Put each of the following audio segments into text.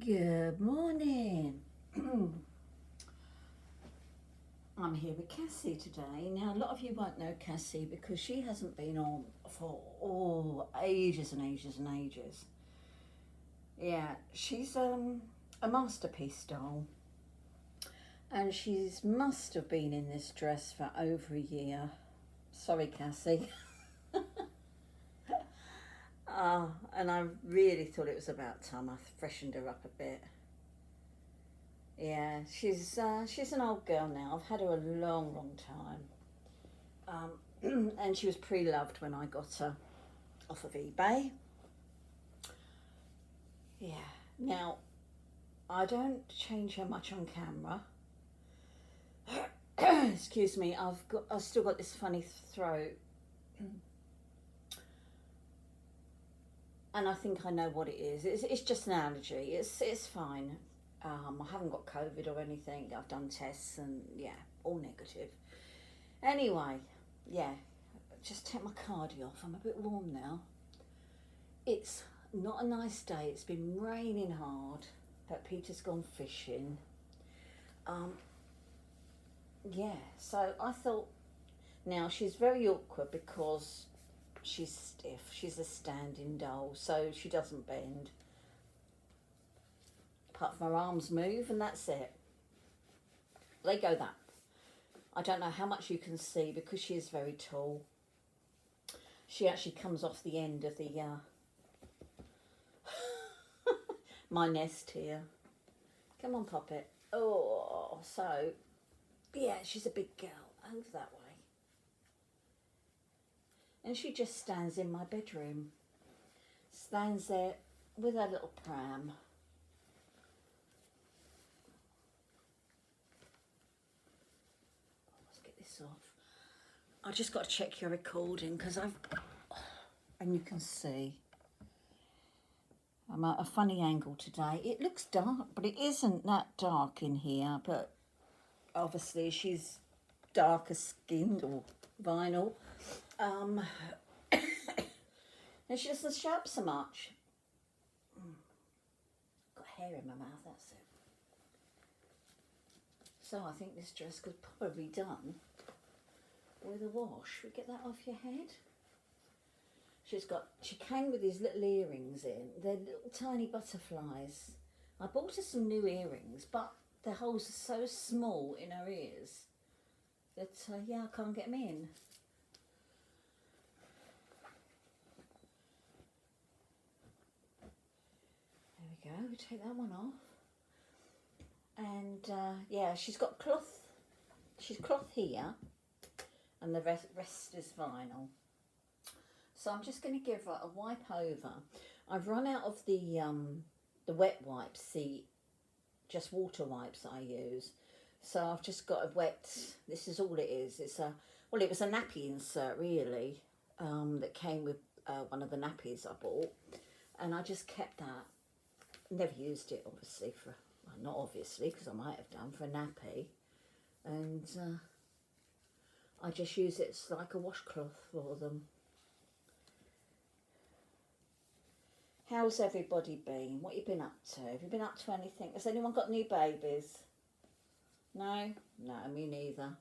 Good morning. I'm here with Cassie today. Now, a lot of you won't know Cassie because she hasn't been on for ages and ages and ages. Yeah, she's a masterpiece doll, and she's must have been in this dress for over a year. Sorry, Cassie. And I really thought it was about time I freshened her up a bit. Yeah, she's an old girl now. I've had her a long, long time, and she was pre-loved when I got her off of eBay. Yeah. Now I don't change her much on camera. Excuse me. I've still got this funny throat, and I think I know what it is. It's just an allergy. It's fine. I haven't got COVID or anything. I've done tests and yeah, all negative. Anyway, yeah, just take my cardi off. I'm a bit warm now. It's not a nice day. It's been raining hard, but Peter's gone fishing. Um, yeah, so I thought now she's very awkward because she's stiff. She's a standing doll, so she doesn't bend. Apart from her arms move, and that's it. They go that. I don't know how much you can see because she is very tall. She actually comes off the end of the my nest here. Come on, Poppet. Oh, so yeah, she's a big girl. Over that way. And she just stands in my bedroom. Stands there with her little pram. Let's get this off. I just got to check your recording because and you can see I'm at a funny angle today. It looks dark, but it isn't that dark in here. But obviously she's darker skinned or vinyl. And she doesn't show up so much. Got hair in my mouth, that's it. So I think this dress could probably be done with a wash. We get that off your head. She came with these little earrings in. They're little tiny butterflies. I bought her some new earrings, but the holes are so small in her ears that, yeah, I can't get them in. There we go, we take that one off. And, yeah, she's got cloth. She's cloth here, and the rest is vinyl. So I'm just going to give her a wipe over. I've run out of the wet wipes, just water wipes I use. So I've just got a wet, this is all it is. It was a nappy insert really, that came with one of the nappies I bought. And I just kept that. Never used it obviously not obviously because I might have done for a nappy. And I just use it as like a washcloth for them. How's everybody been? What you been up to? Have you been up to anything? Has anyone got new babies? No? No, me neither. I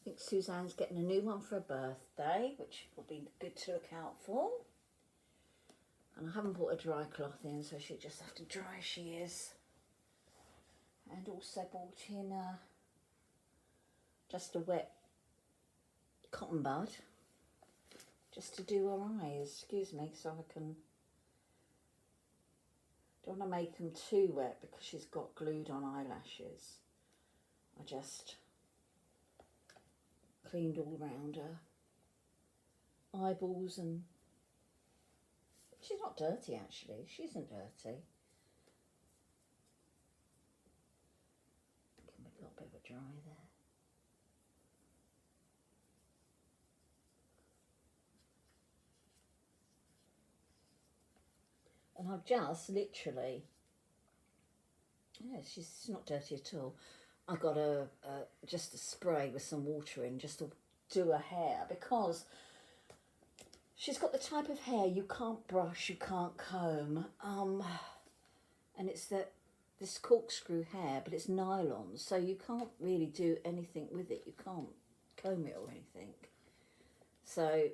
think Suzanne's getting a new one for her birthday, which will be good to look out for. And I haven't bought a dry cloth in, so she'll just have to dry as she is. And also bought in just a wet cotton bud. Just to do her eyes, excuse me, so I can, don't want to make them too wet because she's got glued on eyelashes. I just cleaned all round her eyeballs, and she's not dirty actually, she isn't dirty. Give me a little bit of a dry there. And I've just literally, yeah, she's not dirty at all. I got just a spray with some water in just to do her hair because she's got the type of hair you can't brush, you can't comb. and it's this corkscrew hair, but it's nylon, so you can't really do anything with it. You can't comb it or anything. So,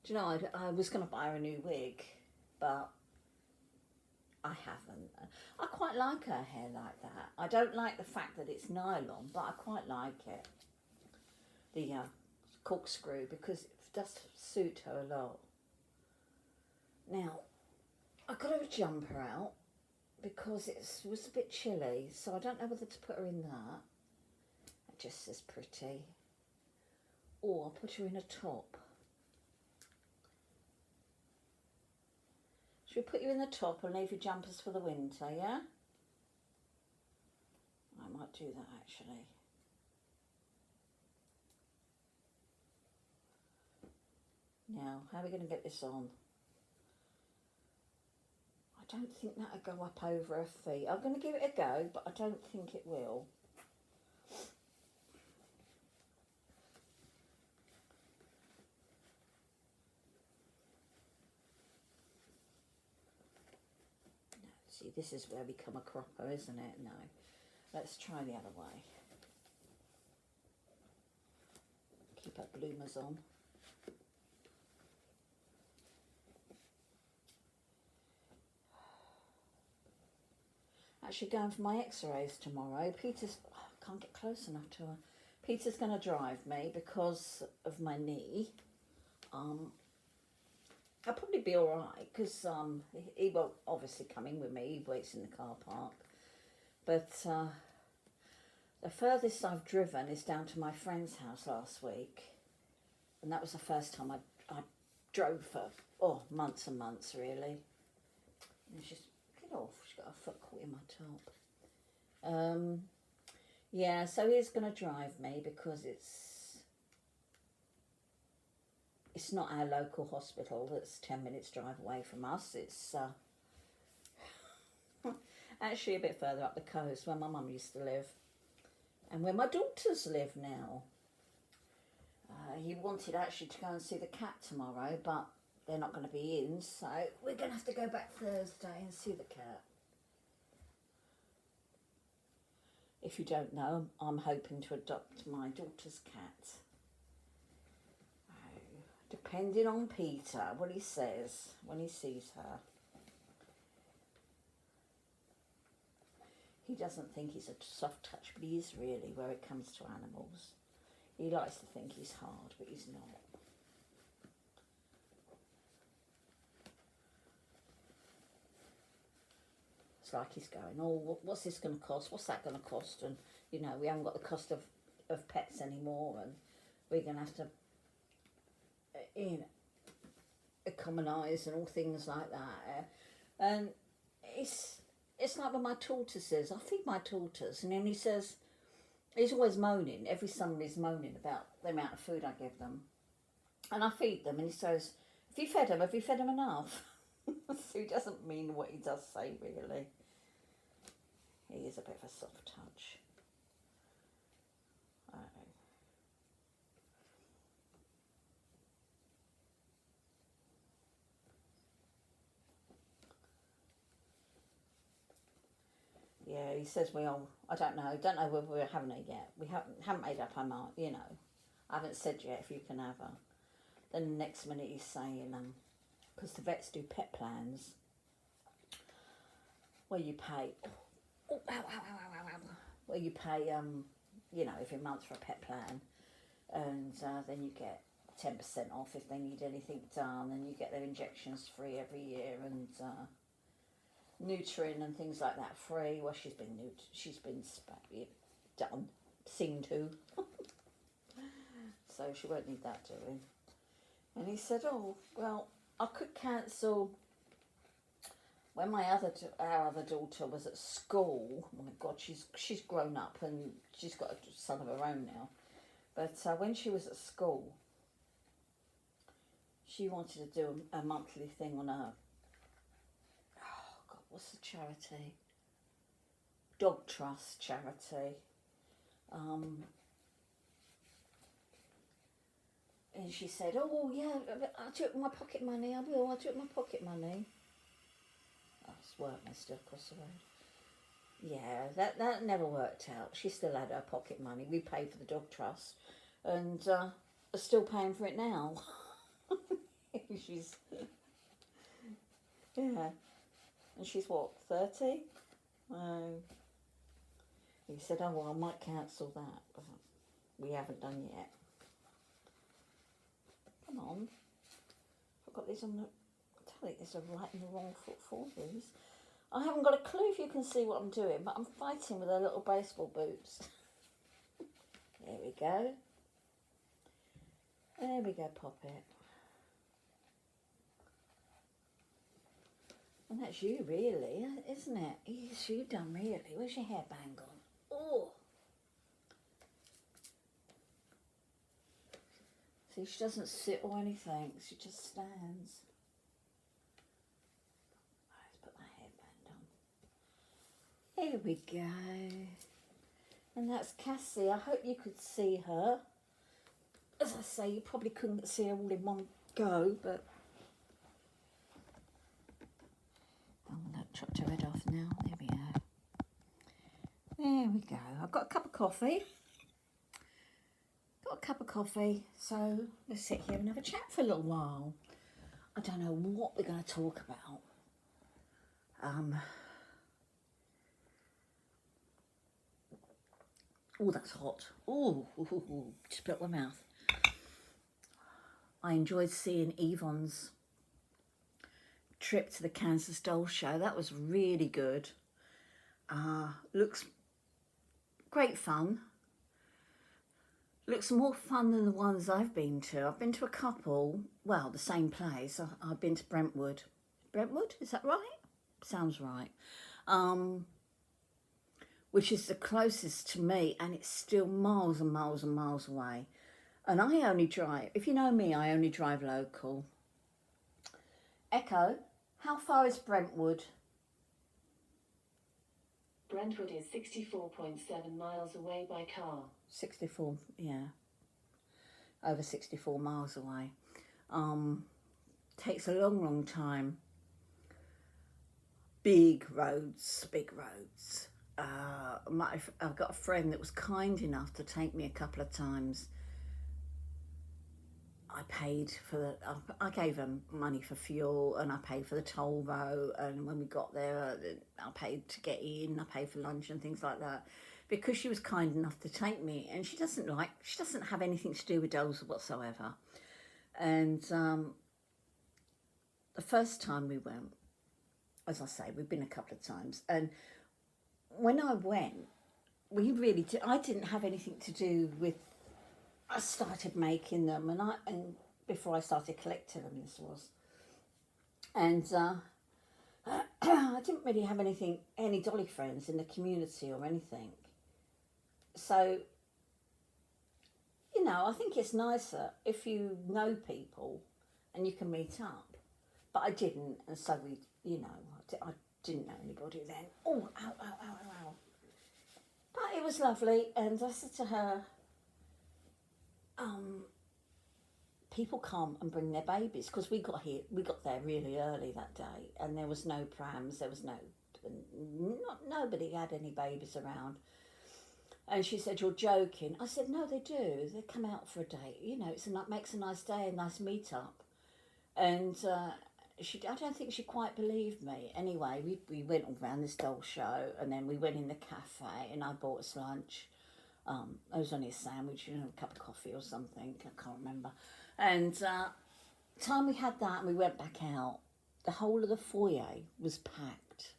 do you know, I was going to buy her a new wig, but I haven't. I quite like her hair like that. I don't like the fact that it's nylon, but I quite like it. The corkscrew, because it does suit her a lot. Now, I got her a jumper out because it was a bit chilly, so I don't know whether to put her in that. It just says pretty. Or I'll put her in a top. Should we put you in the top and leave your jumpers for the winter, yeah? I might do that actually. Now, how are we going to get this on? I don't think that'll go up over her feet. I'm going to give it a go, but I don't think it will. No, see, this is where we become a cropper, isn't it? No. Let's try the other way. Keep her bloomers on. Actually going for my x-rays tomorrow. Peter's, I can't get close enough to her. Peter's going to drive me because of my knee. I'll probably be alright because he won't obviously come in with me. He waits in the car park. But the furthest I've driven is down to my friend's house last week. And that was the first time I drove for months and months really. And she's off. She's got her foot caught in my top. Yeah, so he's going to drive me because it's not our local hospital that's 10 minutes drive away from us. It's actually a bit further up the coast where my mum used to live and where my daughters live now. He wanted actually to go and see the cat tomorrow, but they're not going to be in, so we're going to have to go back Thursday and see the cat. If you don't know, I'm hoping to adopt my daughter's cat. Depending on Peter, what he says when he sees her. He doesn't think he's a soft touch, but he is really where it comes to animals. He likes to think he's hard, but he's not. Like he's going, oh, what's this going to cost? What's that going to cost? And, you know, we haven't got the cost of pets anymore, and we're going to have to, you know, economise and all things like that. And it's like when my tortoises, I feed my tortoise, and then he says, he's always moaning, every summer he's moaning about the amount of food I give them. And I feed them, and he says, have you fed them enough? So he doesn't mean what he does say, really. He is a bit of a soft touch. Yeah, he says we all, I don't know whether we're having her yet. We haven't made up our mind, you know. I haven't said yet if you can have her. Then the next minute he's saying, because the vets do pet plans, where you pay, where you pay, you know, every month for a pet plan, and then you get 10% off if they need anything done, and you get their injections free every year, and neutering and things like that free. Well, she's been done, seen to, so she won't need that doing. And he said, oh, well, I could cancel when our other daughter was at school. Oh my God, she's grown up and she's got a son of her own now. But when she was at school, she wanted to do a monthly thing on her, oh God, what's the charity? Dog Trust charity. And she said, oh yeah, I'll do it with my pocket money, I'll do it with my pocket money. Oh, it's It's Workminster across the road. Yeah, that never worked out. She still had her pocket money. We paid for the dog trust, and are still paying for it now. She's yeah, and she's what, 30? He said, oh well, I might cancel that, but we haven't done yet. Come on, I've got these on the. I think these are right in the wrong foot for these. I haven't got a clue if you can see what I'm doing, but I'm fighting with her little baseball boots. There we go. There we go, Poppet. And that's you, really, isn't it? It's you done, really. Where's your hairband gone? Oh! See, she doesn't sit or anything. She just stands. Let's put my hairband on. There we go. And that's Cassie. I hope you could see her. As I say, you probably couldn't see her all in one go, but... Oh, that chopped her head off now. There we go. There we go. I've got a cup of coffee. So let's sit here and have a chat for a little while. I don't know what we're going to talk about. Oh, that's hot. Oh, just put my mouth. I enjoyed seeing Yvonne's trip to the Kansas Doll Show. That was really good. Looks great fun. Looks more fun than the ones I've been to. I've been to a couple, well, the same place. I've been to Brentwood. Brentwood, is that right? Sounds right. Which is the closest to me, and it's still miles and miles and miles away. And I only drive, if you know me, I only drive local. Echo, how far is Brentwood? Brentwood is 64.7 miles away by car. 64, yeah. Over 64 miles away. Takes a long, long time. Big roads, big roads. I've got a friend that was kind enough to take me a couple of times. I gave them money for fuel, and I paid for the toll road, and when we got there, I paid to get in, I paid for lunch and things like that, because she was kind enough to take me, and she doesn't have anything to do with dolls whatsoever. And the first time we went, as I say, we've been a couple of times, and when I went, I didn't have anything to do with. I started making them, and before I started collecting them, this was, and I didn't really have any dolly friends in the community or anything. So, I think it's nicer if you know people and you can meet up. But I didn't, and so I didn't know anybody then. Oh, ow, ow, ow, ow, ow. But it was lovely, and I said to her, people come and bring their babies, because we got there really early that day, and there was no prams, nobody had any babies around. And she said, you're joking. I said, no, they do. They come out for a date. It makes a nice day, a nice meet up. And I don't think she quite believed me. Anyway, we went all around this doll show, and then we went in the cafe, and I bought us lunch. It was only a sandwich, a cup of coffee or something, I can't remember. And time we had that and we went back out, the whole of the foyer was packed.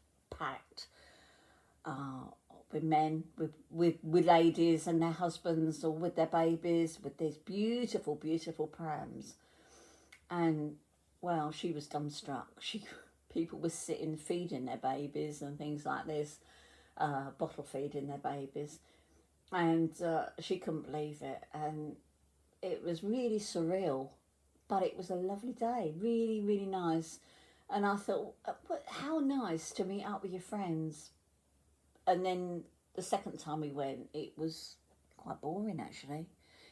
With men, with ladies and their husbands, or with their babies, with these beautiful, beautiful prams. And, well, she was dumbstruck. People were sitting, feeding their babies and things like this, bottle feeding their babies. And she couldn't believe it, and it was really surreal, but it was a lovely day, really, really nice. And I thought, how nice to meet up with your friends. And then the second time we went, it was quite boring, actually.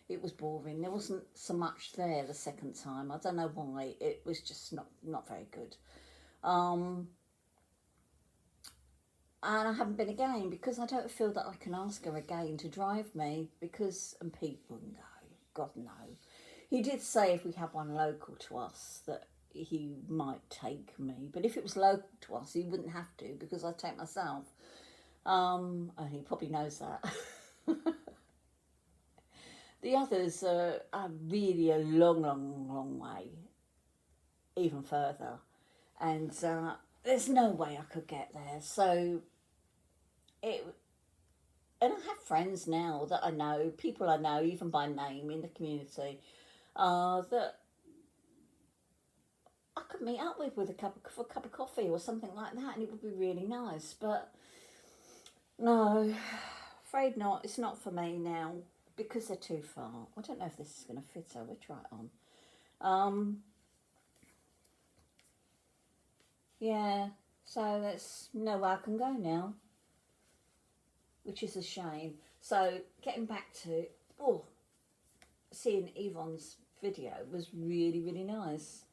It was boring. There wasn't so much there the second time. I don't know why. It was just not very good. and I haven't been again because I don't feel that I can ask her again to drive me because, and people know, God no. He did say if we had one local to us that he might take me, but if it was local to us, he wouldn't have to because I'd take myself. And he probably knows that. The others are really a long way, even further, and there's no way I could get there. So and I have friends now that I know, people I know, even by name in the community, that I could meet up with for a cup of coffee or something like that, and it would be really nice. But no, afraid not. It's not for me now because they're too far. I don't know if this is going to fit her. We'll try it on. Yeah, so that's nowhere I can go now, which is a shame. So getting back to seeing Yvonne's video was really, really nice.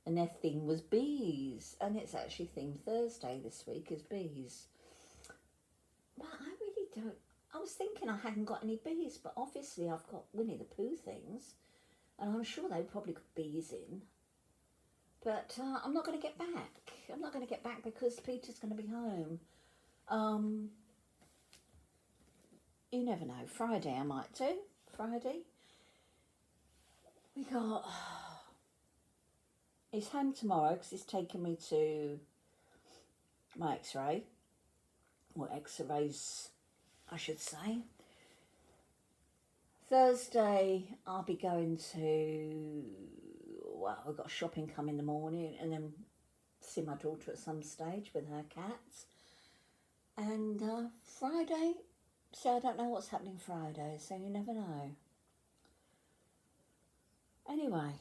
And their theme was bees, and it's actually themed Thursday this week is bees. But I really don't. I was thinking I hadn't got any bees, but obviously I've got Winnie the Pooh things, and I'm sure they probably got bees in. But I'm not going to get back. I'm not going to get back because Peter's going to be home. You never know. Friday I might do. Friday. We got... He's home tomorrow because he's taking me to my x-ray. Or x-rays, I should say. Thursday I'll be going to... Well, I've got shopping come in the morning and then see my daughter at some stage with her cats. And Friday, so I don't know what's happening Friday, so you never know. Anyway,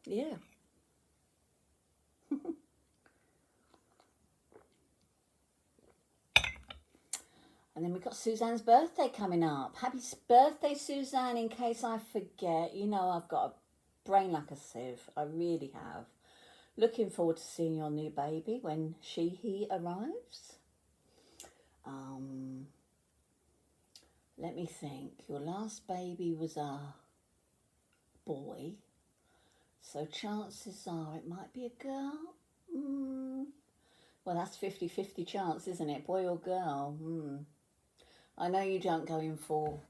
yeah. And then we've got Suzanne's birthday coming up. Happy birthday, Suzanne, in case I forget. You know I've got a brain like a sieve. I really have. Looking forward to seeing your new baby when he arrives. Let me think. Your last baby was a boy. So chances are it might be a girl. Well, that's 50-50 chance, isn't it? Boy or girl? I know you don't go in for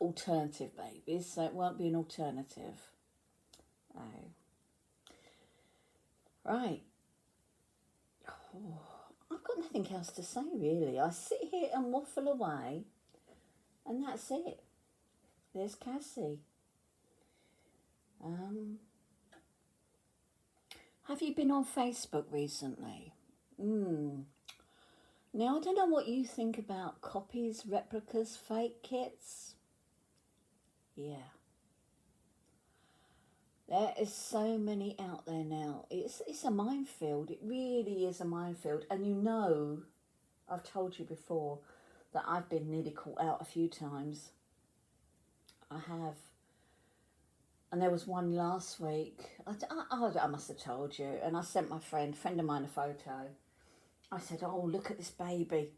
alternative babies, so it won't be an alternative. Oh. Right. I've got nothing else to say, really. I sit here and waffle away, and that's it. There's Cassie. Have you been on Facebook recently? Now, I don't know what you think about copies, replicas, fake kits. Yeah. There is so many out there now. It's a minefield. It really is a minefield. And you know, I've told you before that I've been nearly caught out a few times. I have. And there was one last week. I must have told you. And I sent my friend of mine a photo. I said, oh, look at this baby.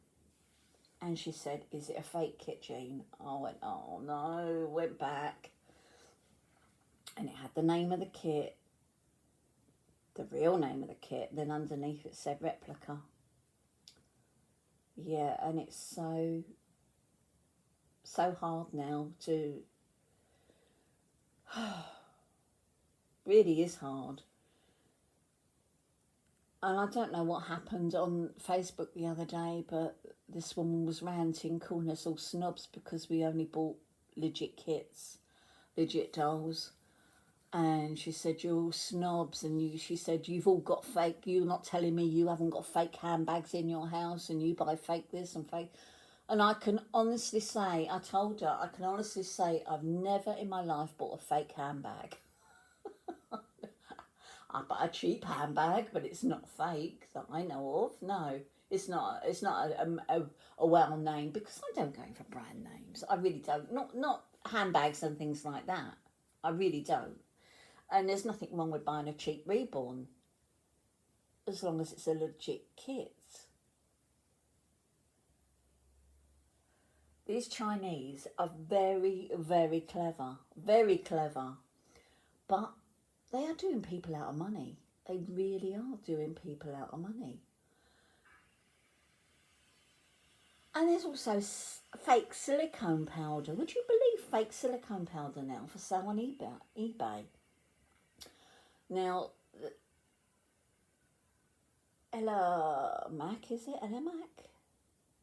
And she said, is it a fake kit, Jean? I went, oh, no. Went back. And it had the name of the kit, the real name of the kit. Then underneath it said replica. Yeah, and it's so hard now to... really is hard. And I don't know what happened on Facebook the other day, but this woman was ranting, calling us all snobs because we only bought legit kits, legit dolls. And she said, you're all snobs. And she said, you've all got fake. You're not telling me you haven't got fake handbags in your house and you buy fake this and fake. And I can honestly say, I told her, I can honestly say I've never in my life bought a fake handbag. I buy a cheap handbag, but it's not fake that I know of. No, it's not. It's not a well name because I don't go for brand names. I really don't. Not handbags and things like that. I really don't. And there's nothing wrong with buying a cheap reborn, as long as it's a legit kit. These Chinese are very, very clever. Very clever. But they are doing people out of money. They really are doing people out of money. And there's also fake silicone powder. Would you believe fake silicone powder now for sale on eBay? Now, Ella Mac, is it? Ella Mac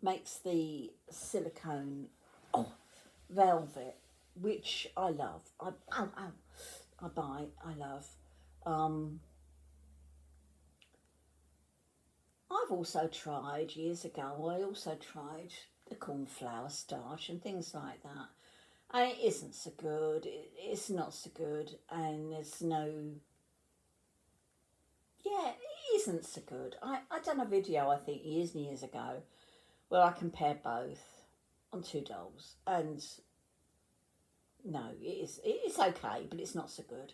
makes the silicone velvet, which I love. I buy. I love. I've also tried years ago. I also tried the cornflour starch and things like that. And it isn't so good. It's not so good, and there's no. Yeah, it isn't so good. I done a video, I think, years and years ago, where I compared both on 2 dolls, and no, it's okay, but it's not so good.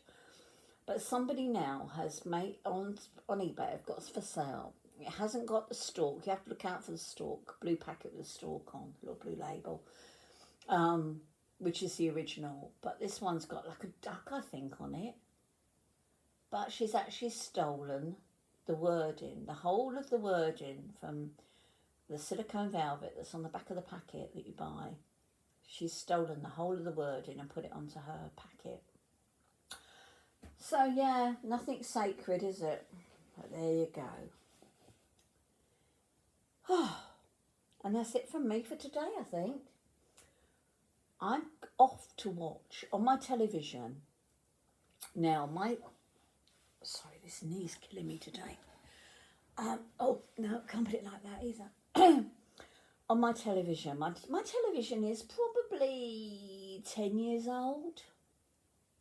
But somebody now has made on eBay. I've got it for sale. It hasn't got the stalk. You have to look out for the stalk. Blue packet with a stalk on, little blue label, which is the original. But this one's got like a duck, I think, on it. But she's actually stolen the wording, the whole of the wording from the silicone velvet that's on the back of the packet that you buy. She's stolen the whole of the wording and put it onto her packet. So yeah, nothing sacred, is it? But there you go. And that's it from me for today, I think. I'm off to watch on my television. Now, sorry, this knee's killing me today. Oh, no, can't put it like that either. On my television, my television is probably 10 years old.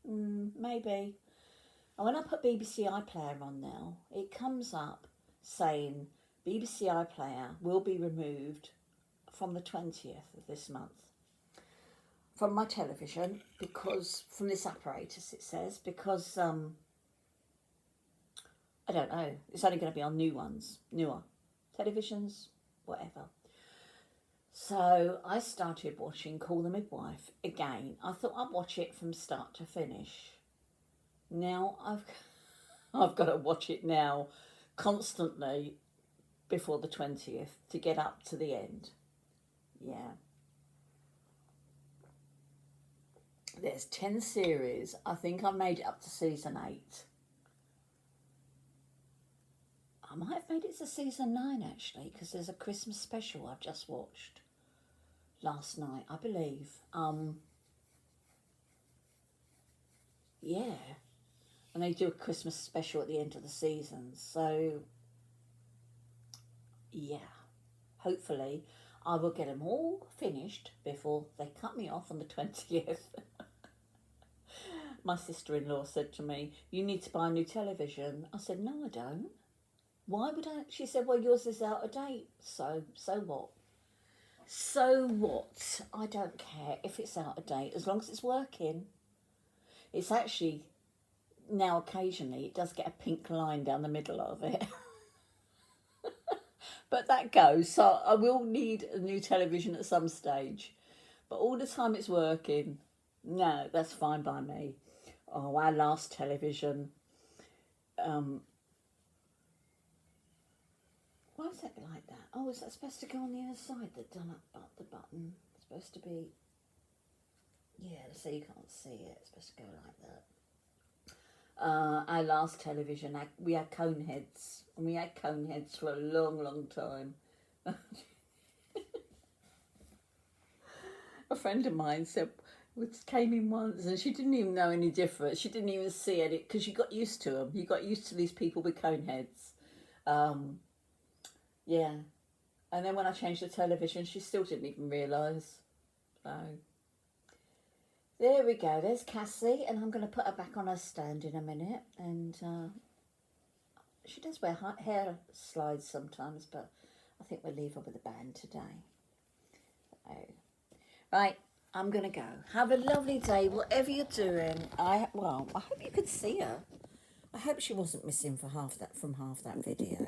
Maybe. And when I put BBC iPlayer on now, it comes up saying BBC iPlayer will be removed from the 20th of this month from my television, because from this apparatus, it says, because I don't know, it's only going to be on newer televisions, whatever. So I started watching Call the Midwife again. I thought I'd watch it from start to finish. Now I've got to watch it now constantly before the 20th to get up to the end. Yeah. There's 10 series. I think I've made it up to season 8. I might have made it to season 9 actually, because there's a Christmas special I've just watched last night, I believe. Yeah. And they do a Christmas special at the end of the season. So, yeah. Hopefully, I will get them all finished before they cut me off on the 20th. My sister-in-law said to me, "You need to buy a new television." I said, "No, I don't. Why would I?" She said, "Well, yours is out of date. So what? So what? I don't care if it's out of date, as long as it's working." It's actually, now occasionally, it does get a pink line down the middle of it. But that goes. So I will need a new television at some stage. But all the time it's working, no, that's fine by me. Oh, our last television. Why is that like that? Oh, is that supposed to go on the other side? The button. It's supposed to be. Yeah, so you can't see it. It's supposed to go like that. Our last television, we had cone heads. And we had cone heads for a long, long time. A friend of mine came in once and she didn't even know any difference. She didn't even see it because you got used to them. You got used to these people with cone heads. Yeah. And then when I changed the television, she still didn't even realise. So, there we go. There's Cassie, and I'm going to put her back on her stand in a minute. And she does wear hair slides sometimes, but I think we'll leave her with a band today. Oh. Right, I'm gonna go. Have a lovely day, whatever you're doing. I hope you could see her. I hope she wasn't missing for half that video.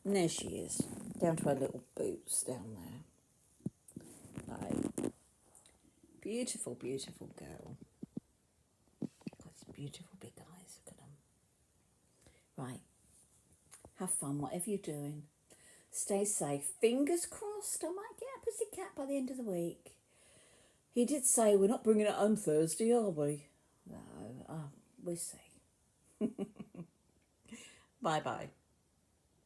And there she is, down to her little boots down there. Like, beautiful, beautiful girl. Got these beautiful big eyes. Look at them. Right. Have fun, whatever you're doing. Stay safe. Fingers crossed, I might get a pussycat by the end of the week. He did say we're not bringing it home Thursday, are we? No, we'll see. Bye-bye.